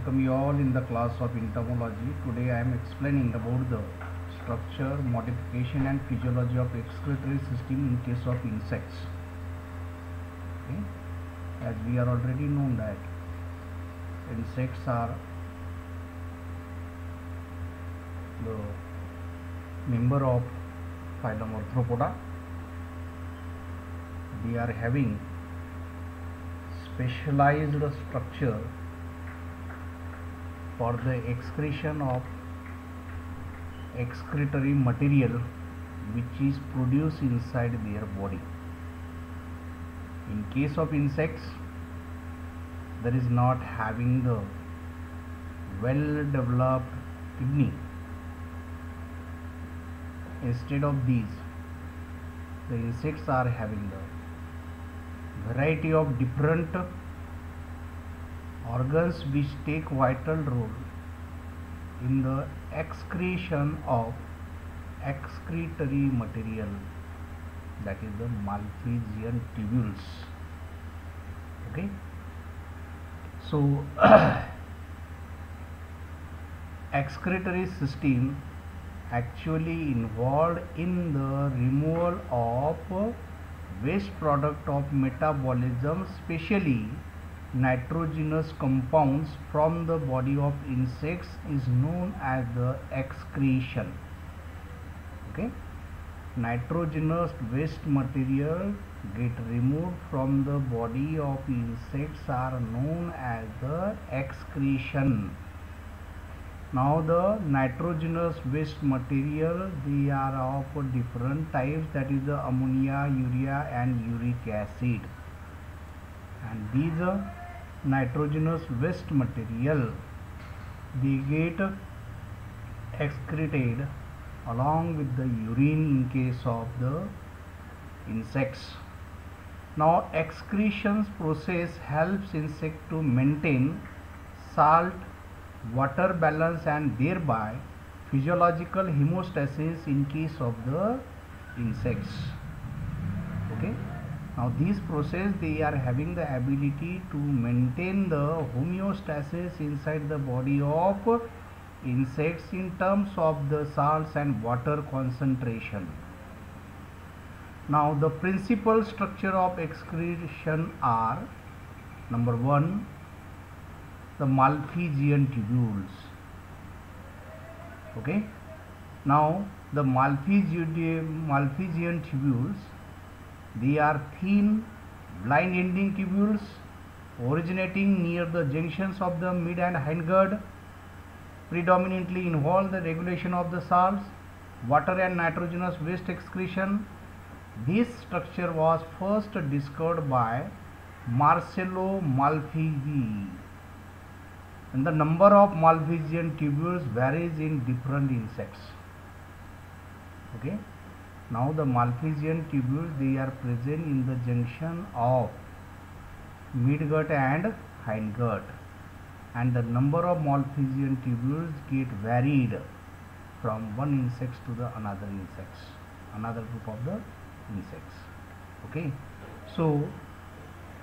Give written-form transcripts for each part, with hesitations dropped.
welcome you all in the class of entomology. Today I am explaining about the structure, modification and physiology of excretory system in case of insects. Okay. As we are already known that insects are the member of phylum Arthropoda. They are having specialized structure for the excretion of excretory material which is produced inside their body. In case of insects, there is not having the well developed kidney. Instead of these, the insects are having the variety of different organs which take vital role in the excretion of excretory material, that is the Malpighian tubules. Okay, so excretory system actually involved in the removal of waste product of metabolism, especially nitrogenous compounds from the body of insects, is known as the excretion. Okay, nitrogenous waste material get removed from the body of insects are known as the excretion. Now the nitrogenous waste material, they are of different types, that is the ammonia, urea and uric acid, and these nitrogenous waste material, they get excreted along with the urine in case of the insects. Now excretions process helps insect to maintain salt water balance and thereby physiological hemostasis in case of the insects. Okay, now this process, they are having the ability to maintain the homeostasis inside the body of insects in terms of the salts and water concentration. Now the principal structure of excretion are: number 1, the Malpighian tubules. Okay, now the Malpighian tubules, they are thin blind ending tubules originating near the junctions of the mid and hindguard, predominantly involve the regulation of the salts, water and nitrogenous waste excretion. This structure was first discovered by Marcello Malpighi, and the number of Malpighian tubules varies in different insects. Okay, now the Malpighian tubules, they are present in the junction of midgut and hindgut, and the number of Malpighian tubules get varied from one insect to the another group of the insects. Okay, so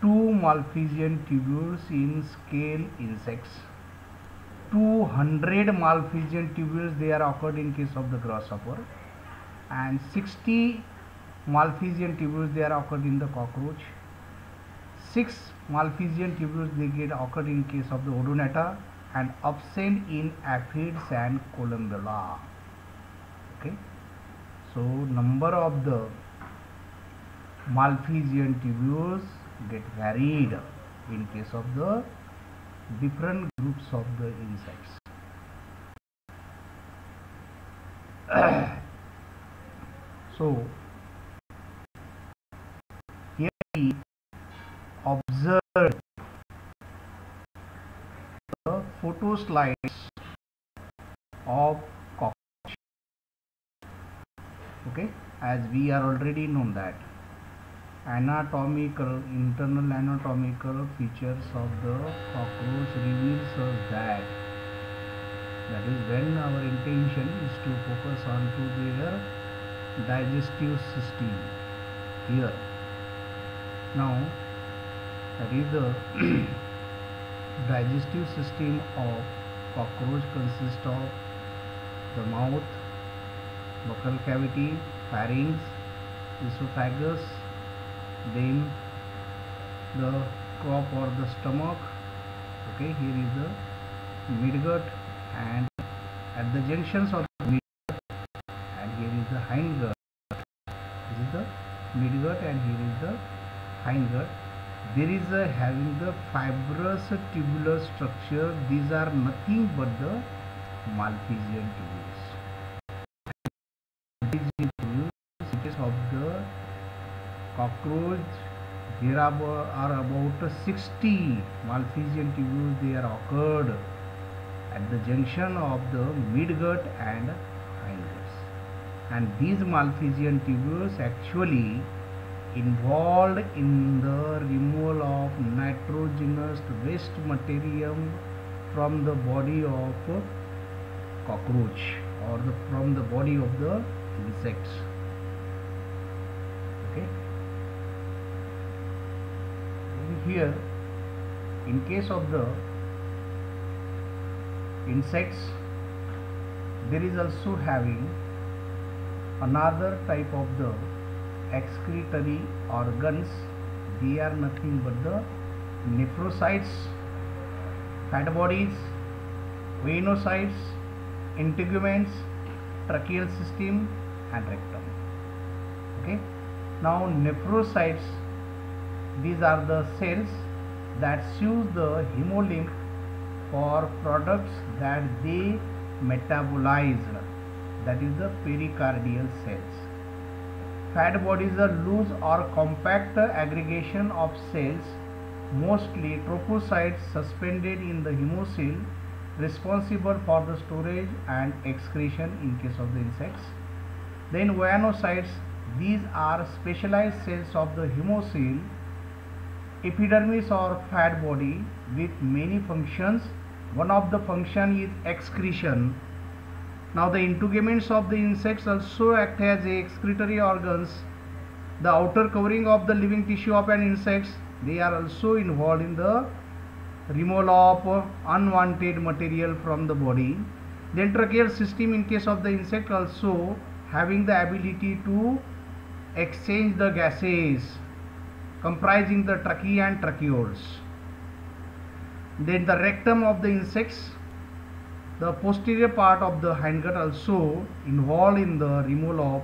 2 Malpighian tubules in scale insects, 200 Malpighian tubules, they are occurred in case of the grasshopper, and 60 Malpighian tubules, they are occurred in the cockroach, 6 Malpighian tubules, they get occurred in case of the Odonata, and absent in aphids and Columbella. Okay, so number of the Malpighian tubules get varied in case of the different groups of the insects. So here we observe the photo slides of cockroach. Okay, as we are already known that internal anatomical features of the cockroach reveals us that is when our intention is to focus on to their digestive system here. Now that is the Digestive system of cockroach consists of the mouth, buccal cavity, pharynx, esophagus, then the crop or the stomach. Okay, here is the midgut, and at the junctions of the midgut, and here is the hindgut. This is the midgut, and here is the hindgut. There is having the fibrous tubular structure. These are nothing but the Malpighian tubules. Malpighian tubules, in case of the cockroach, there are about 60 Malpighian tubules. They are occurred at the junction of the midgut and hindguts, and these Malpighian tubules actually involved in the removal of nitrogenous waste material from the body of cockroach or from the body of the insects. Okay. Here, in case of the insects, there is also having another type of the excretory organs. They are nothing but the nephrocytes, fat bodies, venocytes, integuments, tracheal system, and rectum. Okay. Now nephrocytes, these are the cells that use the hemolymph for products that they metabolize, that is the pericardial cells. Fat bodies are loose or compact aggregation of cells, mostly trophocytes suspended in the hemocoel, responsible for the storage and excretion in case of the insects. Then venocytes, these are specialized cells of the hemocoel, epidermis or fat body with many functions. One of the function is excretion. Now the integuments of the insects also act as excretory organs. The outer covering of the living tissue of an insect, they are also involved in the removal of unwanted material from the body. Then tracheal system, in case of the insect, also having the ability to exchange the gases comprising the trachea and tracheoles. Then the rectum of the insects, the posterior part of the hindgut, also involved in the removal of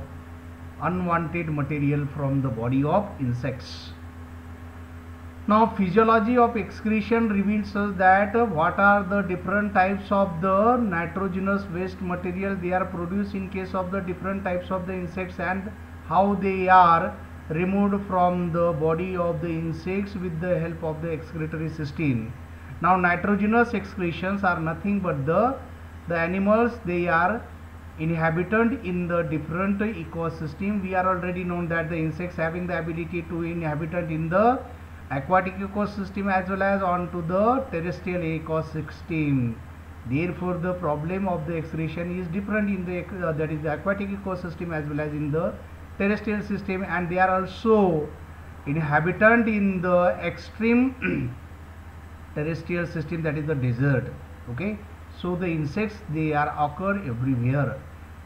unwanted material from the body of insects. Now physiology of excretion reveals us that what are the different types of the nitrogenous waste material they are produced in case of the different types of the insects, and how they are removed from the body of the insects with the help of the excretory system. Now nitrogenous excretions are nothing but the animals, they are inhabitant in the different ecosystem. We are already known that the insects having the ability to inhabitant in the aquatic ecosystem as well as onto the terrestrial ecosystem. Therefore the problem of the excretion is different in the that is the aquatic ecosystem as well as in the terrestrial system, and they are also inhabitant in the extreme terrestrial system, that is the desert. Okay, so the insects, they are occur everywhere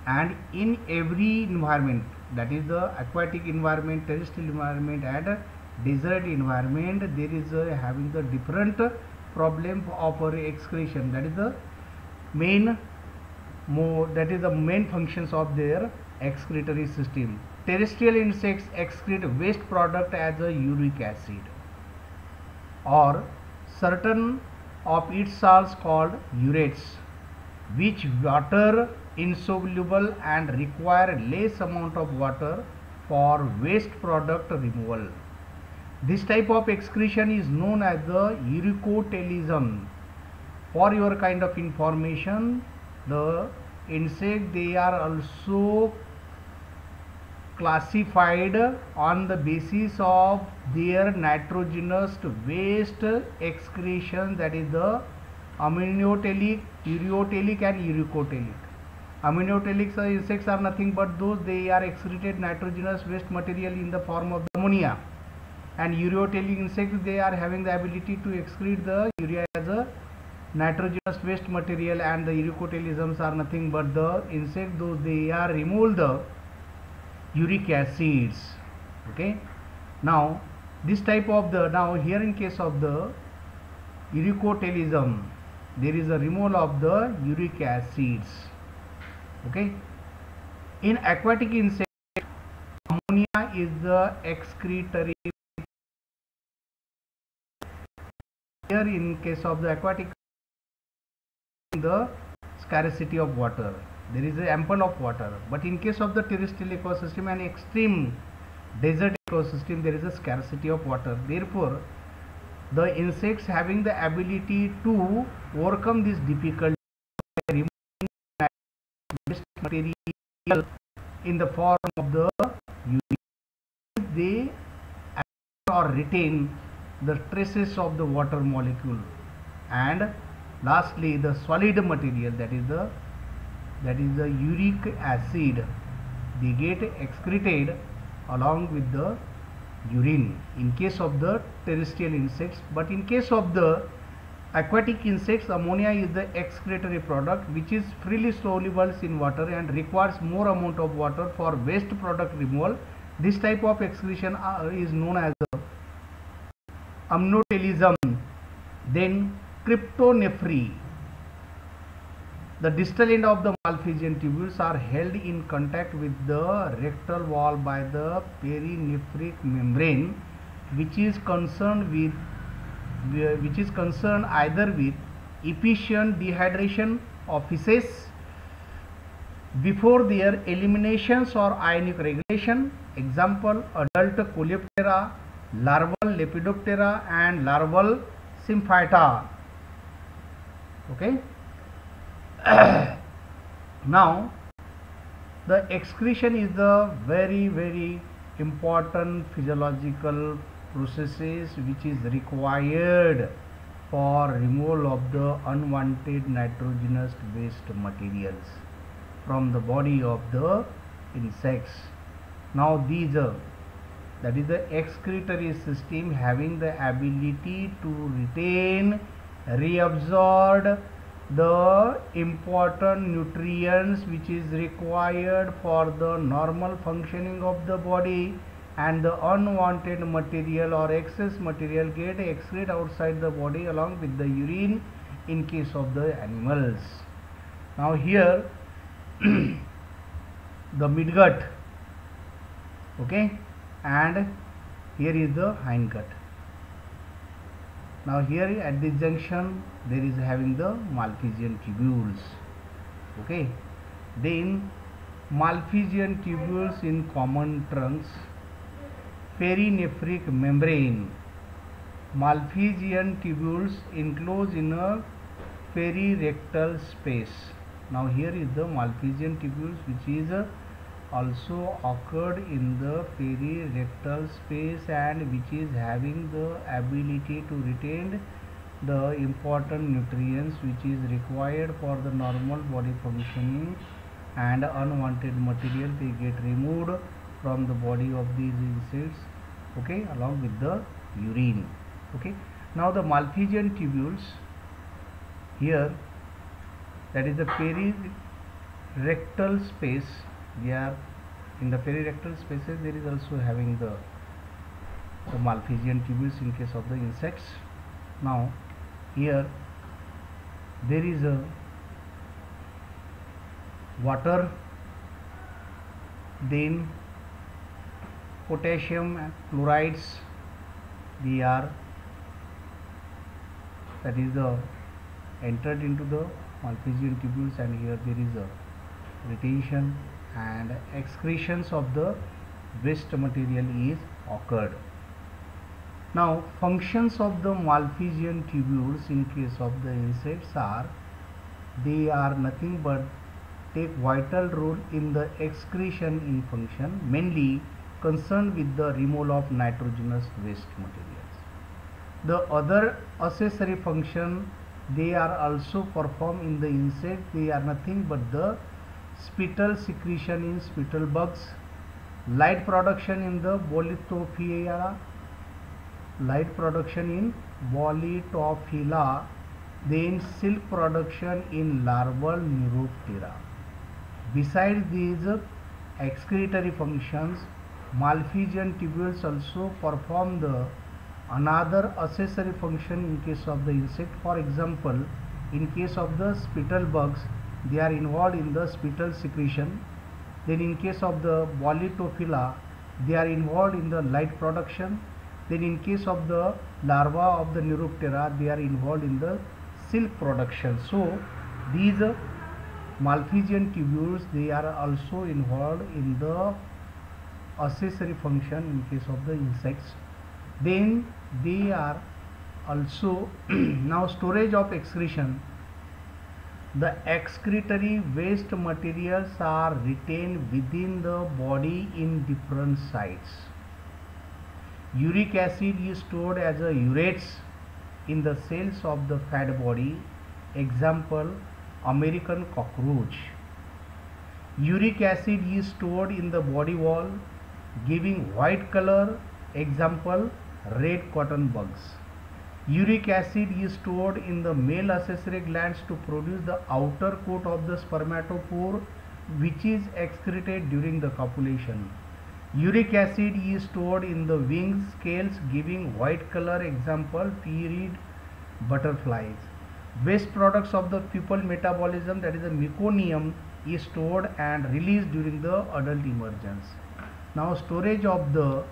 and in every environment, that is the aquatic environment, terrestrial environment, and desert environment. There is having the different problem of excretion. That is the main functions of their excretory system. Terrestrial insects excrete waste product as a uric acid or certain of its salts called urates, which water insoluble and require less amount of water for waste product removal. This type of excretion is known as the uricotelism. For your kind of information, the insect, they are also classified on the basis of their nitrogenous waste excretion, that is the aminotelic, ureotelic and uricotelic. Aminotelic insects are nothing but those, they are excreted nitrogenous waste material in the form of ammonia, and ureotelic insects, they are having the ability to excrete the urea as as a nitrogenous waste material, and the uricotelisms are nothing but the insect, though they are remove the uric acids. Okay, now this type of the, now here in case of the uricotelism, there is a removal of the uric acids. Okay, in aquatic insect, ammonia is the excretory. Here in case of the aquatic, the scarcity of water, there is a ample of water, but in case of the terrestrial ecosystem and extreme desert ecosystem, there is a scarcity of water. Therefore, the insects having the ability to overcome this difficulty by removing waste material in the form of the urine, they or retain the traces of the water molecule, and lastly the solid material, that is the uric acid, they get excreted along with the urine in case of the terrestrial insects. But in case of the aquatic insects, ammonia is the excretory product which is freely soluble in water and requires more amount of water for waste product removal. This type of excretion is known as amnotelism. Then cryptonephrine. The distal end of the Malpighian tubules are held in contact with the rectal wall by the perinephric membrane, which is concerned either with efficient dehydration of fishes before their eliminations or ionic regulation. Example: adult Coleoptera, larval Lepidoptera, and larval Symphyta. Okay. Now the excretion is the very important physiological processes which is required for removal of the unwanted nitrogenous waste materials from the body of the insects. Now these that is the excretory system having the ability to retain, reabsorb the important nutrients which is required for the normal functioning of the body, and the unwanted material or excess material get excreted outside the body along with the urine in case of the animals. Now here the midgut, okay, and here is the hindgut. Now here at this junction there is having the Malpighian tubules. Okay, then Malpighian tubules in common trunks, perinephric membrane. Malpighian tubules enclosed in a perirectal space. Now here is the Malpighian tubules which is also occurred in the perirectal space and which is having the ability to retain the important nutrients which is required for the normal body functioning, and unwanted material they get removed from the body of these insects, okay, along with the urine. Okay, now the Malpighian tubules here, that is the perirectal space, they are in the perirectal spaces. There is also having the Malpighian tubules in case of the insects. Now here there is a water, then potassium chlorides, they are, that is entered into the Malpighian tubules, and here there is a retention and excretions of the waste material is occurred. Now functions of the Malpighian tubules in case of the insects are, they are nothing but take vital role in the excretion in function, mainly concerned with the removal of nitrogenous waste materials. The other accessory function they are also performed in the insect, they are nothing but the spittle secretion in spittle bugs, light production in the Bolitophila, light production in Bolitophila, then silk production in larval Neuroptera. Besides these excretory functions, Malpighian tubules also perform the another accessory function in case of the insect. For example, in case of the spittle bugs, they are involved in the spittle secretion. Then in case of the Bolitophila, they are involved in the light production. Then in case of the larva of the Neuroptera, they are involved in the silk production. So these Malpighian tubules, they are also involved in the accessory function in case of the insects. Then they are also now storage of excretion. The excretory waste materials are retained within the body in different sites. Uric acid is stored as a urates in the cells of the fat body. Example, American cockroach. Uric acid is stored in the body wall, giving white color. Example, red cotton bugs. Uric acid is stored in the male accessory glands to produce the outer coat of the spermatophore, which is excreted during the copulation. Uric acid is stored in the wing scales, giving white color. Example, pea-reed butterflies. Waste products of the pupal metabolism, that is the meconium, is stored and released during the adult emergence. Now storage of the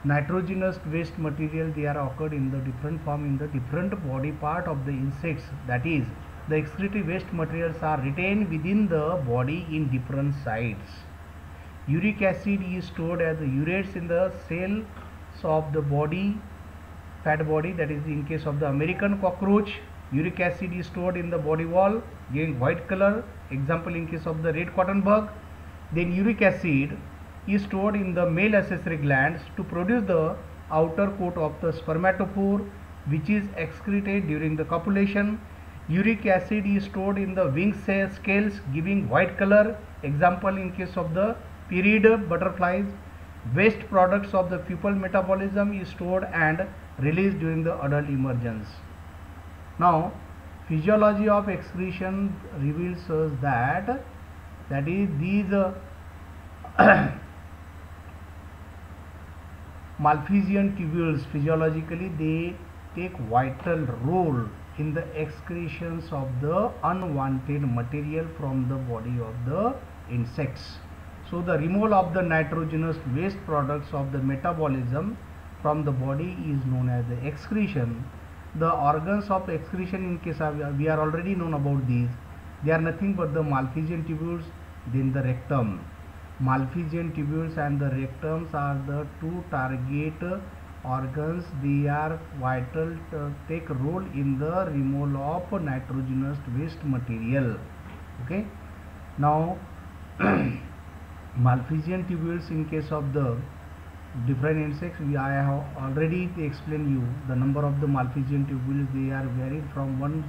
nitrogenous waste material, they are occurred in the different form in the different body part of the insects. That is, the excretory waste materials are retained within the body in different sites. Uric acid is stored as the urates in the cells of the body, fat body. That is in case of the American cockroach. Uric acid is stored in the body wall, giving white color. Example, in case of the red cotton bug. Then uric acid is stored in the male accessory glands to produce the outer coat of the spermatophore, which is excreted during the copulation. Uric acid is stored in the wing scales, giving white color. Example, in case of the pea-reed butterflies. Waste products of the pupal metabolism is stored and released during the adult emergence. Now, physiology of excretion reveals us that is these Malpighian tubules physiologically they take vital role in the excretions of the unwanted material from the body of the insects. So the removal of the nitrogenous waste products of the metabolism from the body is known as the excretion. The organs of excretion, in case of, we are already known about these. They are nothing but the Malpighian tubules, then the rectum. Malpighian tubules and the rectums are the two target organs. They are vital to take role in the removal of nitrogenous waste material. Okay. Now Malpighian tubules, in case of the different insects, I have already explained you the number of the Malpighian tubules. They are varied from one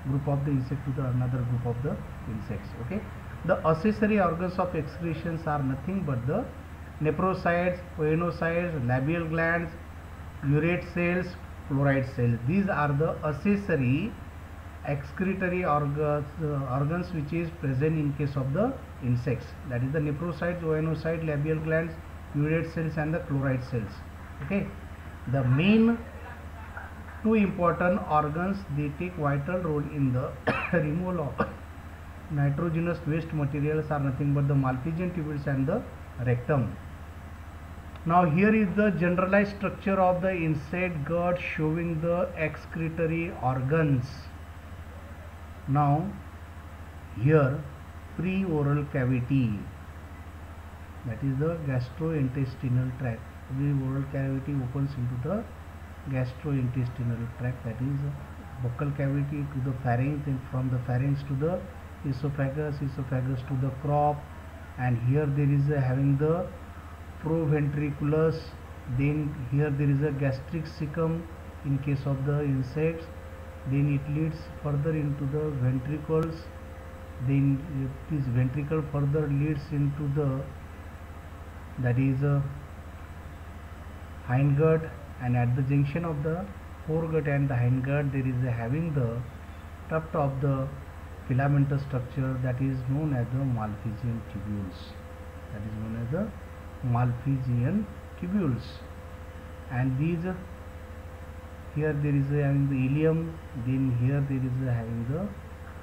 group of the insect to the another group of the insects. Okay. The accessory organs of excretions are nothing but the nephrocytes, oenocytes, labial glands, urate cells, chloride cells. These are the accessory excretory organs which is present in case of the insects. That is the nephrocytes, oenocytes, labial glands, urate cells and the chloride cells. Okay. The main two important organs, they take vital role in the removal of nitrogenous waste materials are nothing but the Malpighian tubules and the rectum. Now here is the generalized structure of the insect gut showing the excretory organs. Now here pre-oral cavity, that is the gastrointestinal tract. Pre-oral cavity opens into the gastrointestinal tract, that is buccal cavity to the pharynx, and from the pharynx to the esophagus, esophagus to the crop, and here there is having the proventriculus. Then here there is a gastric cecum in case of the insects. Then it leads further into the ventricles. Then this ventricle further leads into the, that is hindgut, and at the junction of the foregut and the hindgut, there is a having the tuft of the filamentous structure that is known as the Malpighian tubules. That is known as the Malpighian tubules. And these here there is a having the ileum, then here there is a having the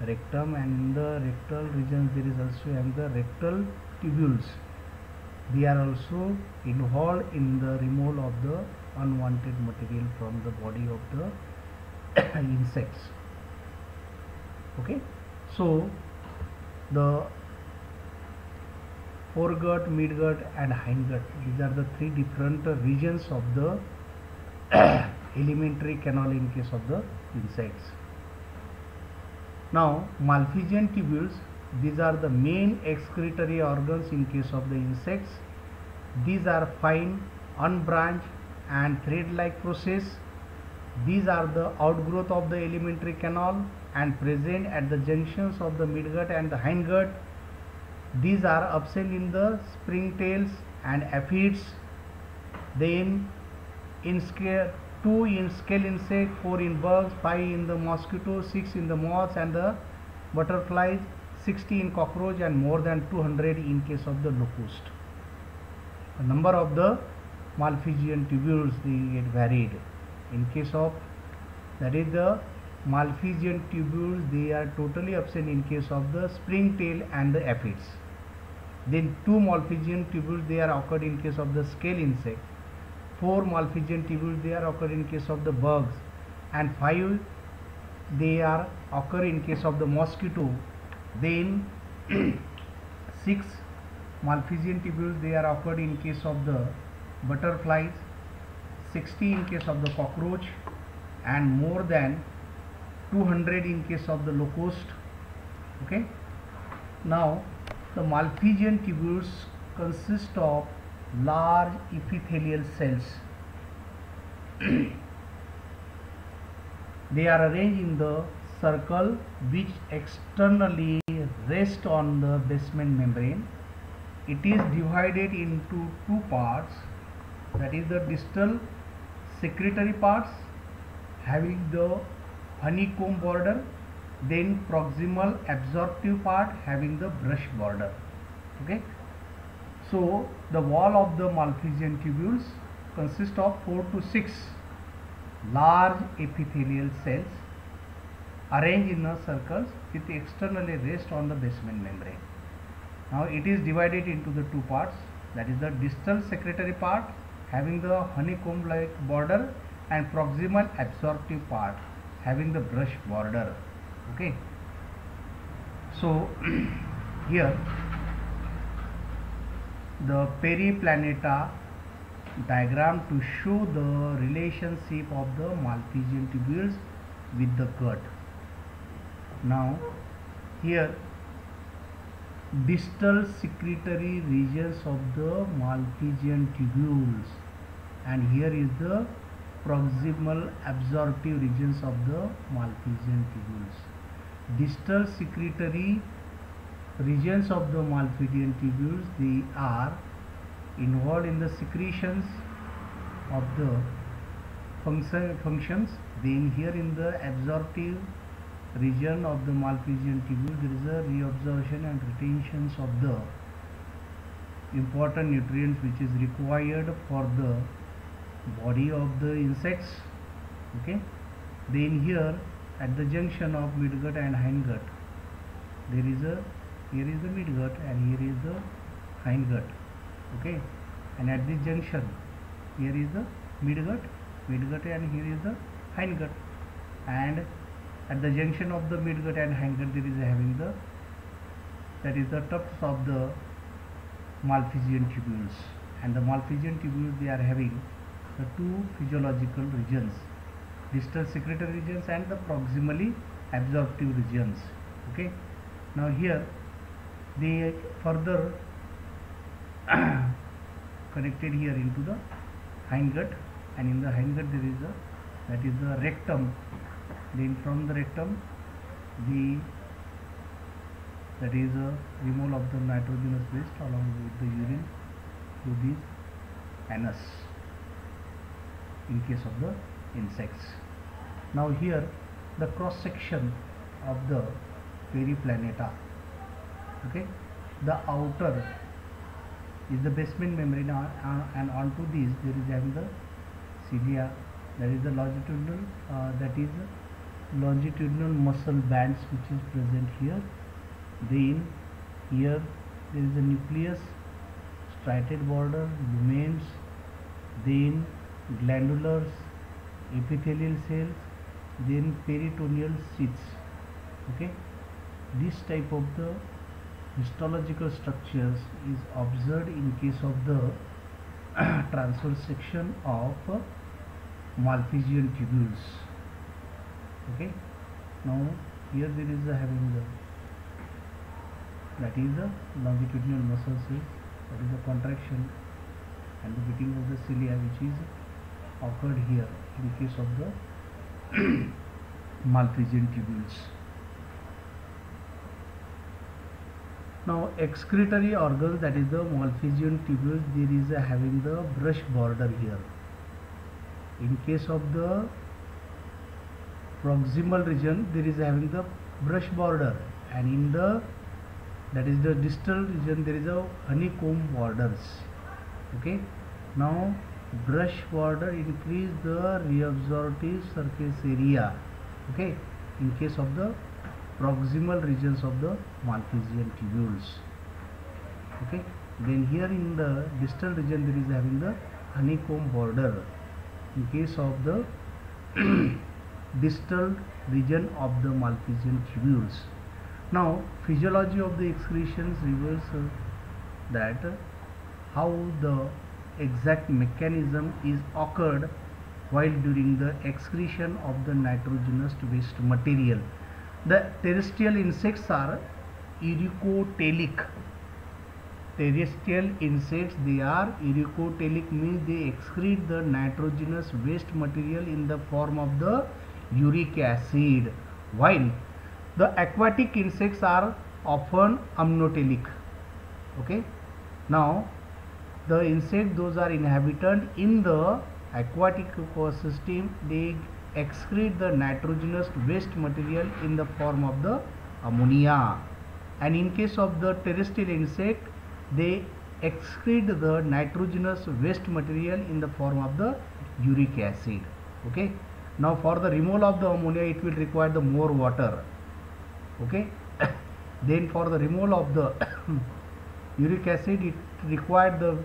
rectum, and in the rectal regions there is also having the rectal tubules. They are also involved in the removal of the unwanted material from the body of the insects. Okay, so the foregut, midgut and hindgut, these are the three different regions of the alimentary canal in case of the insects. Now Malpighian tubules, these are the main excretory organs in case of the insects. These are fine, unbranched and thread-like process. These are the outgrowth of the alimentary canal and present at the junctions of the midgut and the hindgut. These are absent in the springtails and aphids. Then in scale 2 in scale insect, 4 in bugs, 5 in the mosquito, 6 in the moths and the butterflies, 60 in cockroach and more than 200 in case of the locust. The number of the Malpighian tubules, they get varied. In case of, that is the Malpighian tubules, they are totally absent in case of the springtail and the aphids. Then 2 Malpighian tubules, they are occurred in case of the scale insect. 4 Malpighian tubules, they are occur in case of the bugs, and 5 they are occur in case of the mosquito. Then 6 Malpighian tubules, they are occurred in case of the butterflies, 60 in case of the cockroach and more than 200 in case of the locust. Okay, now the Malpighian tubules consist of large epithelial cells. They are arranged in the circle which externally rest on the basement membrane. It is divided into two parts, that is the distal secretory parts having the honeycomb border, then proximal absorptive part having the brush border. Okay, so the wall of the Malpighian tubules consists of 4 to 6 large epithelial cells arranged in a circles with externally rest on the basement membrane. Now it is divided into the two parts, that is the distal secretory part having the honeycomb like border and proximal absorptive part having the brush border. Okay, so here the periplaneta diagram to show the relationship of the Malpighian tubules with the gut. Now here distal secretory regions of the Malpighian tubules, and here is the proximal absorptive regions of the Malpighian tubules. Distal secretory regions of the Malpighian tubules, they are involved in the secretions of the functions. Then here in the absorptive region of the Malpighian tubule, there is a reabsorption and retentions of the important nutrients which is required for the body of the insects. Okay, then here at the junction of midgut and hindgut, there is a, here is the midgut and here is the hindgut. Okay, and at this junction here is the midgut and here is the hindgut, and at the junction of the midgut and hindgut there is having the, that is the tufts of the Malpighian tubules, and the Malpighian tubules, they are having the two physiological regions, distal secretory regions and the proximally absorptive regions. Okay, now here they further connected here into the hindgut, and in the hindgut there is a, that is the rectum. Then from the rectum, the, that is a removal of the nitrogenous waste along with the urine through this anus in case of the insects. Now here the cross section of the periplaneta. Okay, the outer is the basement membrane, and onto this there is having the cilia, that is the longitudinal muscle bands which is present here. Then here there is the nucleus, striated border, lumens, then glandulars, epithelial cells, then peritoneal sheaths. Okay, this type of the histological structures is observed in case of the transverse section of Malpighian tubules. Okay, now here there is having the, that is the longitudinal muscle cells, that is the contraction and the beating of the cilia which is occurred here in case of the Malpighian tubules. Now excretory organs, that is the Malpighian tubules, there is having the brush border here. In case of the proximal region there is having the brush border, and in the, that is the distal region, there is a honeycomb borders. Okay, now brush border increase the reabsorptive surface area. Okay, in case of the proximal regions of the Malpighian tubules. Okay, then here in the distal region there is having the honeycomb border in case of the distal region of the Malpighian tubules. Now physiology of the excretions reveals that how the exact mechanism is occurred while during the excretion of the nitrogenous waste material. The terrestrial insects are uricotelic. Terrestrial insects, they are uricotelic, means they excrete the nitrogenous waste material in the form of the uric acid, while the aquatic insects are often amnotelic. Okay, now the insect, those are inhabitant in the aquatic ecosystem, they excrete the nitrogenous waste material in the form of the ammonia, and in case of the terrestrial insect, they excrete the nitrogenous waste material in the form of the uric acid. Okay, now for the removal of the ammonia it will require the more water. Okay, then for the removal of the uric acid it required the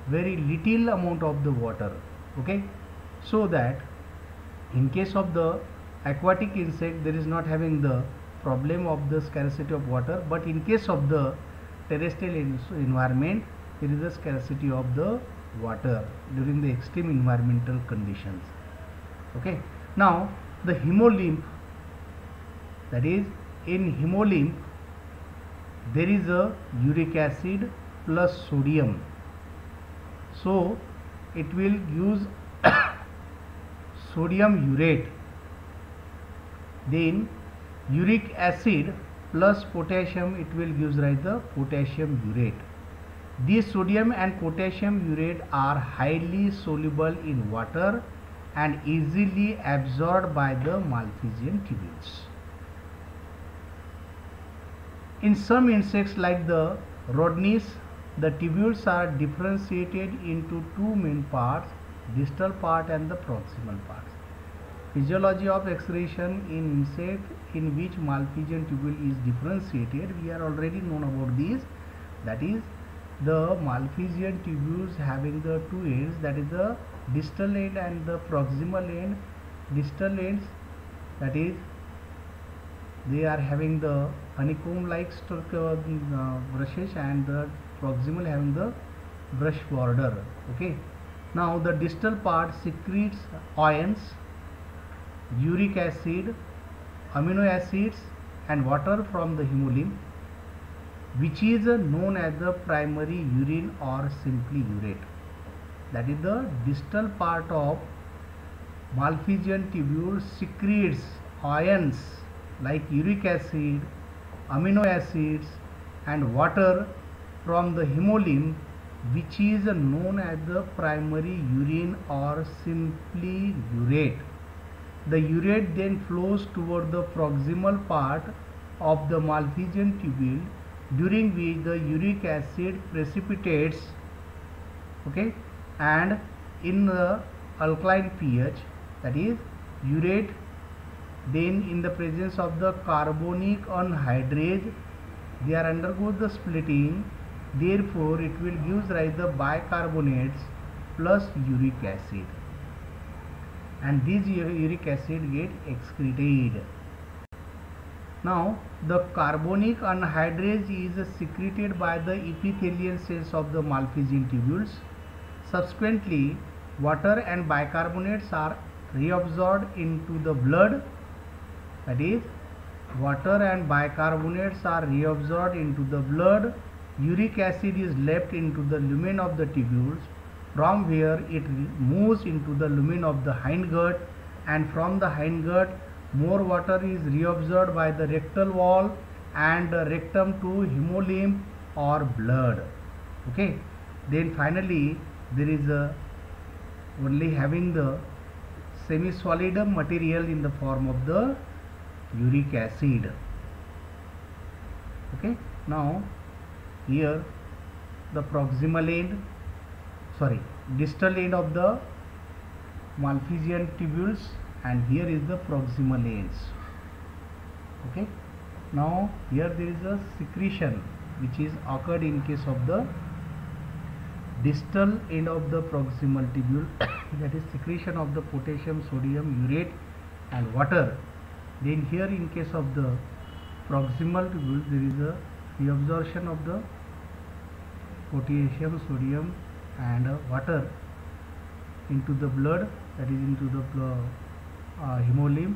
very little amount of the water. Okay, so that in case of the aquatic insect there is not having the problem of the scarcity of water, but in case of the terrestrial environment there is a scarcity of the water during the extreme environmental conditions. Okay, now the hemolymph, that is in hemolymph there is a uric acid plus sodium, so it will use sodium urate, then uric acid plus potassium, it will gives rise the potassium urate. These sodium and potassium urate are highly soluble in water and easily absorbed by the Malpighian tubules. In some insects like the Rhodnis, the tubules are differentiated into two main parts, distal part and the proximal parts. Physiology of excretion in insect in which Malpighian tubule is differentiated, we are already known about this. That is the Malpighian tubules having the two ends, that is the distal end and the proximal end. Distal ends, that is they are having the honeycomb like brushes, and the proximal having the brush border. Okay, now the distal part secretes ions, uric acid, amino acids and water from the hemolymph, which is known as the primary urine or simply urate. That is the distal part of Malpighian tubule secretes ions like uric acid, amino acids and water from the hemolymph, which is known as the primary urine or simply urate. The urate then flows toward the proximal part of the Malpighian tubule, during which the uric acid precipitates, okay, and in the alkaline pH, that is urate, then in the presence of the carbonic anhydrase, they are undergoes the splitting, therefore it will gives rise the bicarbonates plus uric acid, and this uric acid get excreted. Now the carbonic anhydrase is secreted by the epithelial cells of the Malpighian tubules. Subsequently, water and bicarbonates are reabsorbed into the blood, that is water and bicarbonates are reabsorbed into the blood. Uric acid is left into the lumen of the tubules, from where it moves into the lumen of the hindgut, and from the hindgut more water is reabsorbed by the rectal wall and rectum to hemolymph or blood. Okay, then finally there is only having the semi-solid material in the form of the uric acid. Okay, now here the distal end of the Malpighian tubules, and here is the proximal ends. Okay, now here there is a secretion which is occurred in case of the distal end of the proximal tubule that is secretion of the potassium, sodium, urate and water. Then here in case of the proximal tubule there is a reabsorption of the potassium, sodium and water into the blood, that is into the hemolymph.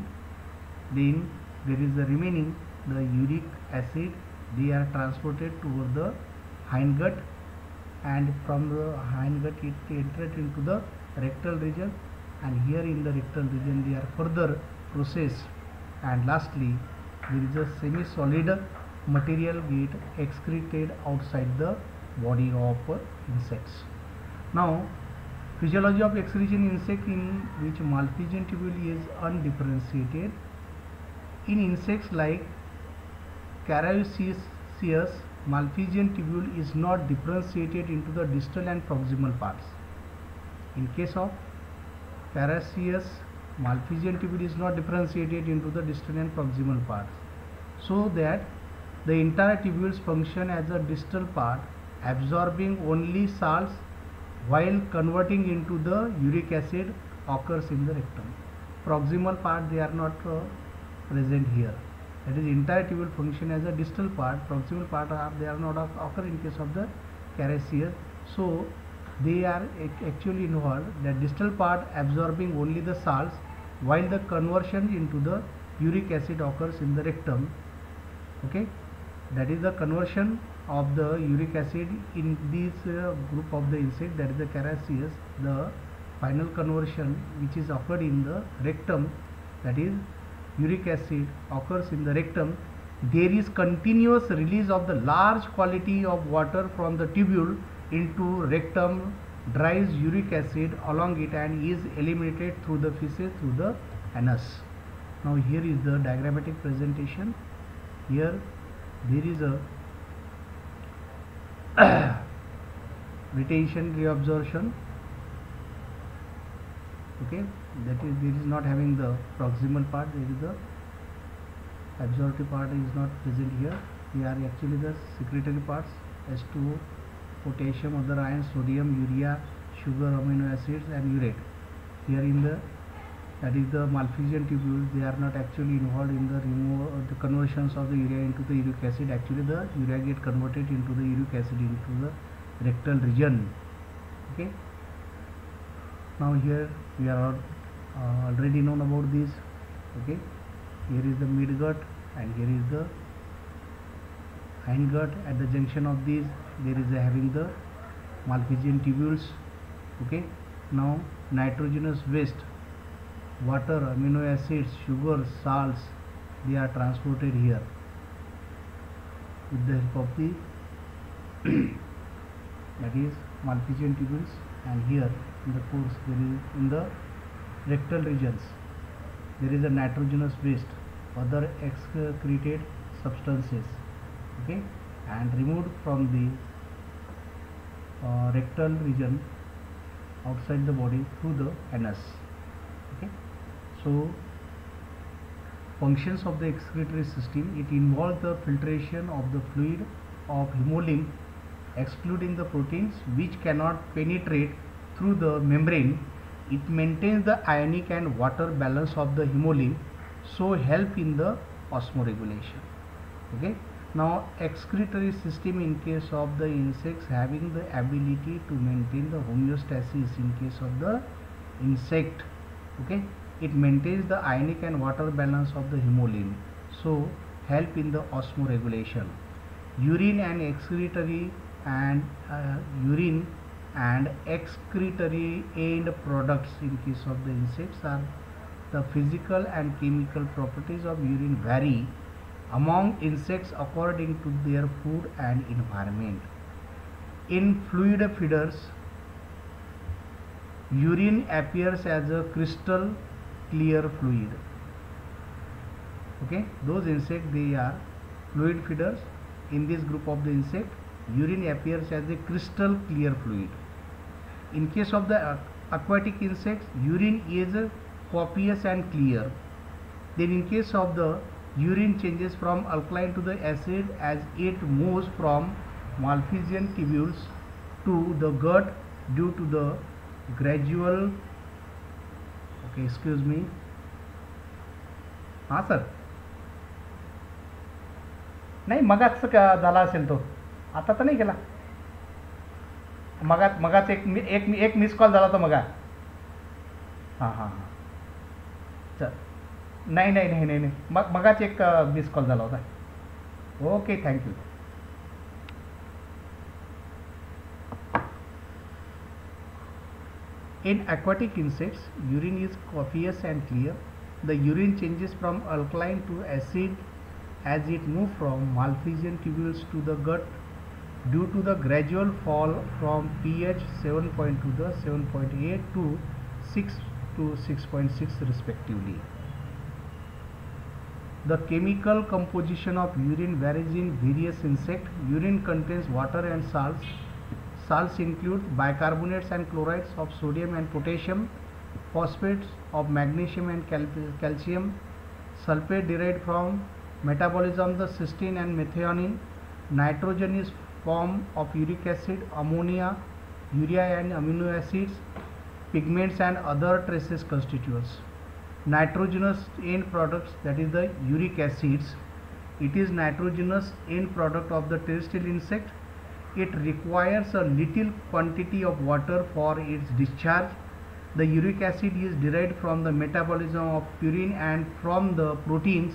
Then there is the remaining the uric acid, they are transported toward the hindgut, and from the hindgut it entered into the rectal region, and here in the rectal region they are further processed, and lastly there is a semi-solid material get excreted outside the body of insects. Now physiology of excretion insect in which Malpighian tubule is undifferentiated. In insects like Carassius, Malpighian tubule is not differentiated into the distal and proximal parts. In case of Carassius, Malpighian tubule is not differentiated into the distal and proximal parts, so that the entire tubules function as a distal part, absorbing only salts, while converting into the uric acid occurs in the rectum. Proximal part they are not present here. That is, entire tubule function as a distal part, proximal part they are not occur in case of the Carassius. So they are actually involved, that distal part absorbing only the salts, while the conversion into the uric acid occurs in the rectum. Okay, that is the conversion of the uric acid in this group of the insect, that is the Carassius. The final conversion which is occurred in the rectum, that is uric acid occurs in the rectum. There is continuous release of the large quantity of water from the tubule into rectum, drives uric acid along it and is eliminated through the feces through the anus. Now here is the diagrammatic presentation. Here there is a retention reabsorption. Okay, that is, this is not having the proximal part, there is the absorptive part is not present here. They are actually the secretory parts, H2O, potassium, other ions, sodium, urea, sugar, amino acids and urate. Here in the, that is the Malpighian tubules, they are not actually involved in the the conversions of the urea into the uric acid. Actually the urea get converted into the uric acid into the rectal region. Okay, now here we are already known about this. Okay, here is the midgut and here is the hindgut. At the junction of these there is having the Malpighian tubules. Okay, now nitrogenous waste, water, amino acids, sugar, salts, they are transported here with the help of the that is Malpighian tubules, and here in the pores there is in the rectal regions there is a nitrogenous waste, other excreted substances, okay, and removed from the rectal region outside the body through the anus. Okay, so functions of the excretory system, it involves the filtration of the fluid of hemolymph, excluding the proteins which cannot penetrate through the membrane. It maintains the ionic and water balance of the hemolymph, so help in the osmoregulation. Okay, now excretory system in case of the insects having the ability to maintain the homeostasis in case of the insect. Okay, it maintains the ionic and water balance of the hemolymph, so help in the osmoregulation. Urine and excretory and urine and excretory end products in case of the insects are the physical and chemical properties of urine vary among insects according to their food and environment. In fluid feeders, urine appears as a crystal clear fluid. Okay, those insects, they are fluid feeders. In this group of the insect, urine appears as a crystal clear fluid. In case of the aquatic insects, urine is copious and clear. Then in case of the urine changes from alkaline to the acid as it moves from Malpighian tubules to the gut due to the gradual, okay, excuse me, हाँ sir, नाही मगाच झाला असेल तो, आता तर नाही गेला. मगाच एक मिस कॉल झाला तो मगा. हां हां हां चल, नाही मगाच एक मिस कॉल झाला होता. Okay, thank you. In aquatic insects, urine is copious and clear. The urine changes from alkaline to acid as it moves from Malpighian tubules to the gut due to the gradual fall from pH 7.2 to the 7.8 to 6 to 6.6 respectively. The chemical composition of urine varies in various insects. Urine contains water and salts. Salts include bicarbonates and chlorides of sodium and potassium, phosphates of magnesium and calcium, sulfate derived from metabolism the cysteine and methionine, nitrogen is form of uric acid, ammonia, urea and amino acids, pigments and other traces constituents. Nitrogenous end products, that is the uric acids, it is nitrogenous end product of the terrestrial insect. It requires a little quantity of water for its discharge. The uric acid is derived from the metabolism of purine and from the proteins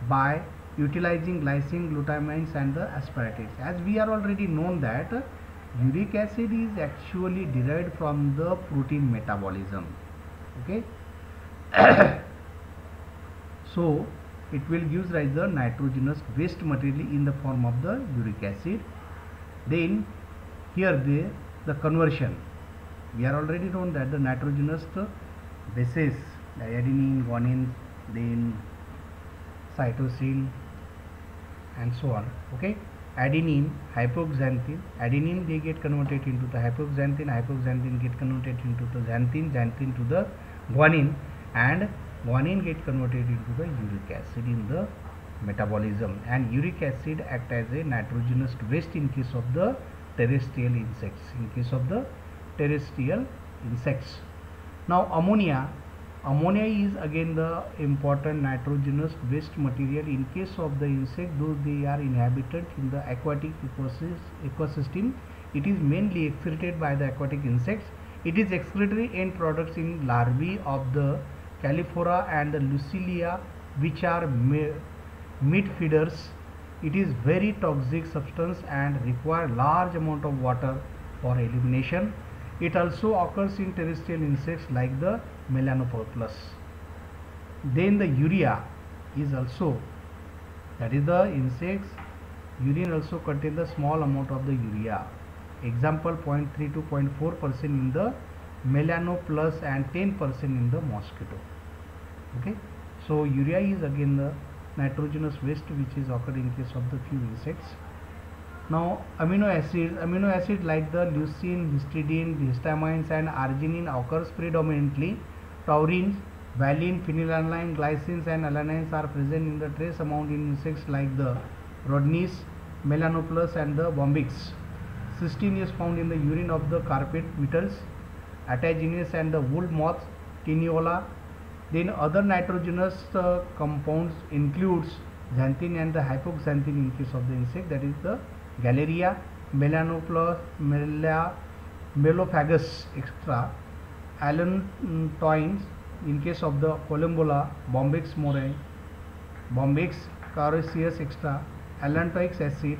by utilizing glycine, glutamines and the aspartates. As we are already known that uric acid is actually derived from the protein metabolism. Okay. So it will give rise the nitrogenous waste material in the form of the uric acid. Then here the conversion, we are already known that the nitrogenous bases, the adenine, guanine, then cytosine and so on. Okay, adenine, hypoxanthine, adenine they get converted into the hypoxanthine, hypoxanthine get converted into the xanthine, xanthine to the guanine, and guanine get converted into the uric acid in the metabolism, and uric acid act as a nitrogenous waste in case of the terrestrial insects. Now ammonia is again the important nitrogenous waste material in case of the insect, though they are inhabited in the aquatic ecosystem. It is mainly excreted by the aquatic insects. It is excretory end products in larvae of the Calliphora and the Lucilia, which are meat feeders. It is very toxic substance and require large amount of water for elimination. It also occurs in terrestrial insects like the Melanopus. Then the urea is also, that is the insects urine also contains the small amount of the urea. Example 0.3 to 0.4% in the Melanopus and 10% in the mosquito. Okay, So urea is again the nitrogenous waste which is occurred in case of the few insects. Now amino acid like the leucine, histidine, histamines and arginine occurs predominantly. Taurine, valine, phenylalanine, glycines and alanines are present in the trace amount in insects like the Rhodnius, Melanopus and the Bombyx. Cysteine is found in the urine of the carpet beetles, Ataginus and the wool moth, Tiniola. Then other nitrogenous compounds includes xanthine and the hypoxanthine in case of the insect, that is the Galleria, Melanopus, Melophagus extra, allantoins in case of the Columbola, Bombyx morae, Bombyx caroseus extra, allantoic acid,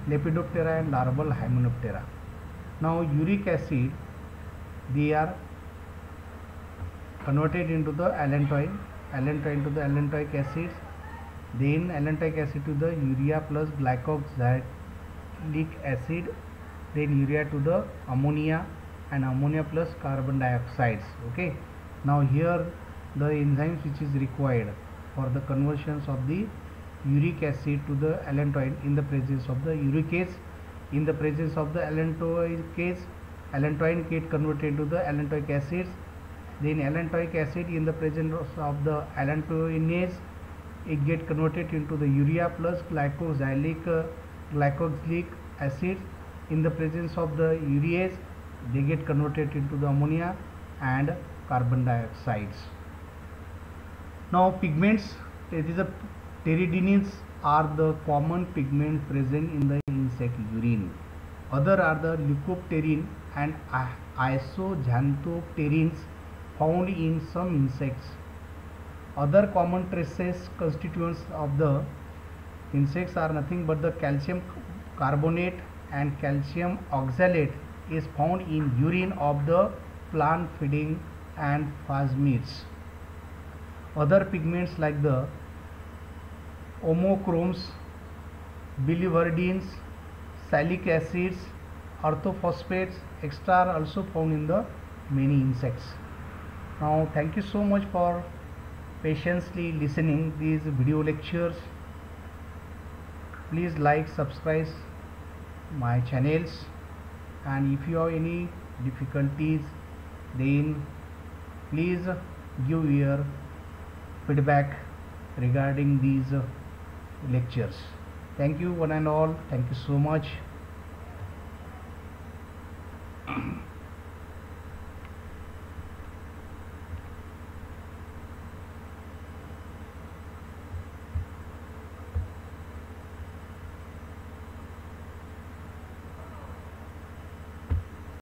Lepidoptera and larval Hymenoptera. Now uric acid, they are converted into the allantoin to the allantoic acids, then allantoic acid to the urea plus glycoxylic acid, then urea to the ammonia and ammonia plus carbon dioxides. Okay, now here the enzymes which is required for the conversions of the uric acid to the allantoin in the presence of the uricase. In the presence of the allantoicase, allantoin get converted to the allantoic acids, then allantoic acid in the presence of the allantoinase, it get converted into the urea plus glycoxylic acid. In the presence of the urease, they get converted into the ammonia and carbon dioxides. Now pigments, it is a pteridines are the common pigment present in the insect urine. Other are the leucopterine and isoxanthopterines found in some insects. Other common traces constituents of the insects are nothing but the calcium carbonate and calcium oxalate is found in urine of the plant feeding and phasmids. Other pigments like the homochromes, biliverdins, salic acids, orthophosphates, extra are also found in the many insects. Now thank you so much for patiently listening these video lectures. Please like, subscribe my channels, and if you have any difficulties, then please give your feedback regarding these lectures. Thank you one and all. Thank you so much.